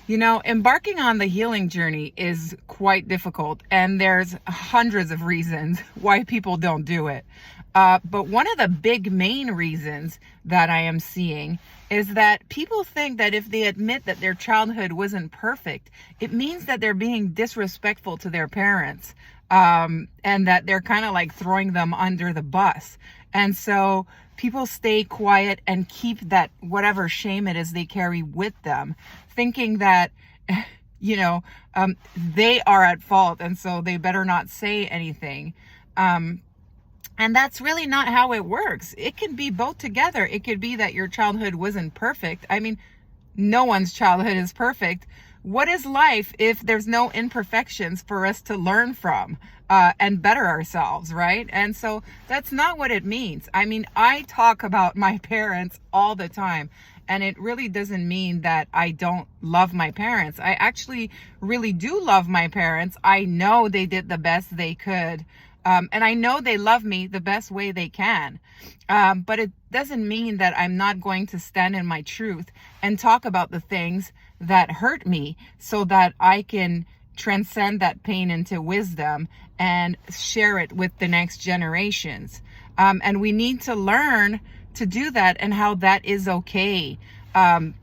Embarking on the healing journey is quite difficult, and there's hundreds of reasons why people don't do it. But one of the big main reasons that I am seeing is that people think that if they admit that their childhood wasn't perfect, it means that they're being disrespectful to their parents, and that they're kind of like throwing them under the bus. And so people stay quiet and keep that whatever shame it is they carry with them, thinking that, they are at fault, and so they better not say anything. And that's really not how it works. It can be both together. It could be that your childhood wasn't perfect. I mean, no one's childhood is perfect. What is life if there's no imperfections for us to learn from and better ourselves, right? And so that's not what it means. I mean, I talk about my parents all the time, and it really doesn't mean that I don't love my parents. I actually really do love my parents. I know they did the best they could. And I know they love me the best way they can. But it doesn't mean that I'm not going to stand in my truth and talk about the things that hurt me so that I can transcend that pain into wisdom and share it with the next generations. And we need to learn to do that, and how that is okay. My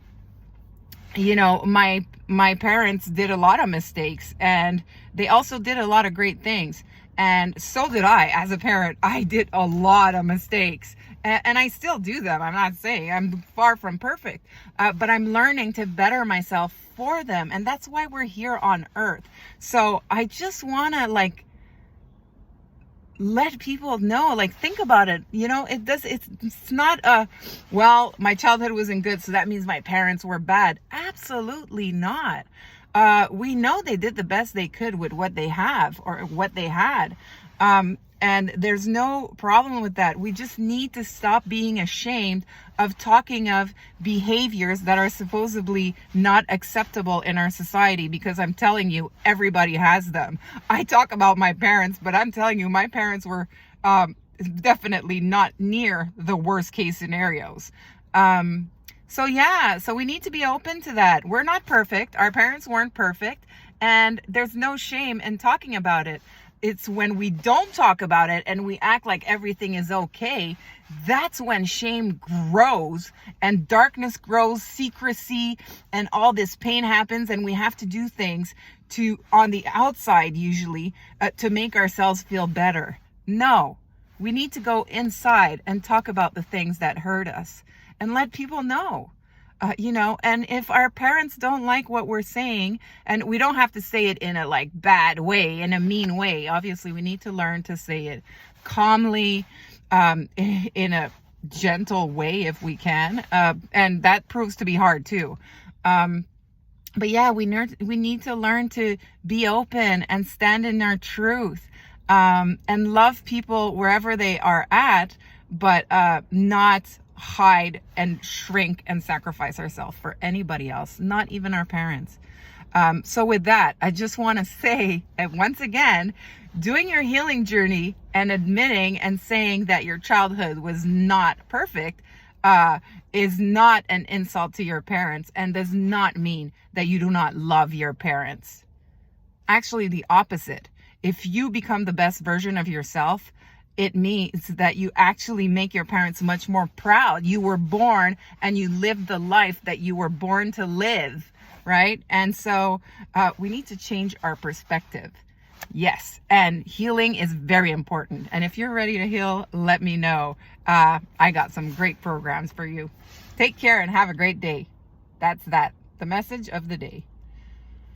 parents did a lot of mistakes, and they also did a lot of great things. And so did I. As a parent, I did a lot of mistakes, and I still do them. I'm not saying I'm far from perfect, but I'm learning to better myself for them. And that's why we're here on earth. So I just want to let people know, think about it. It's not my childhood wasn't good, so that means my parents were bad. Absolutely not. We know they did the best they could with what they have or what they had. And there's no problem with that. We just need to stop being ashamed of talking of behaviors that are supposedly not acceptable in our society, because I'm telling you, everybody has them. I talk about my parents, but I'm telling you, my parents were definitely not near the worst case scenarios. So we need to be open to that. We're not perfect. Our parents weren't perfect, and there's no shame in talking about it. It's when we don't talk about it and we act like everything is okay, that's when shame grows and darkness grows, secrecy, and all this pain happens, and we have to do things on the outside usually to make ourselves feel better. No, we need to go inside and talk about the things that hurt us and let people know. And if our parents don't like what we're saying, and we don't have to say it in a bad way, in a mean way. Obviously, we need to learn to say it calmly, in a gentle way if we can. And that proves to be hard too. But yeah, we need to learn to be open and stand in our truth, and love people wherever they are at, but not hide and shrink and sacrifice ourselves for anybody else, not even our parents. So with that, I just want to say, and once again, doing your healing journey and admitting and saying that your childhood was not perfect is not an insult to your parents, and does not mean that you do not love your parents. Actually, the opposite. If you become the best version of yourself, it means that you actually make your parents much more proud. You were born and you lived the life that you were born to live, right? And so we need to change our perspective. Yes, and healing is very important. And if you're ready to heal, let me know. I got some great programs for you. Take care and have a great day. That's the message of the day.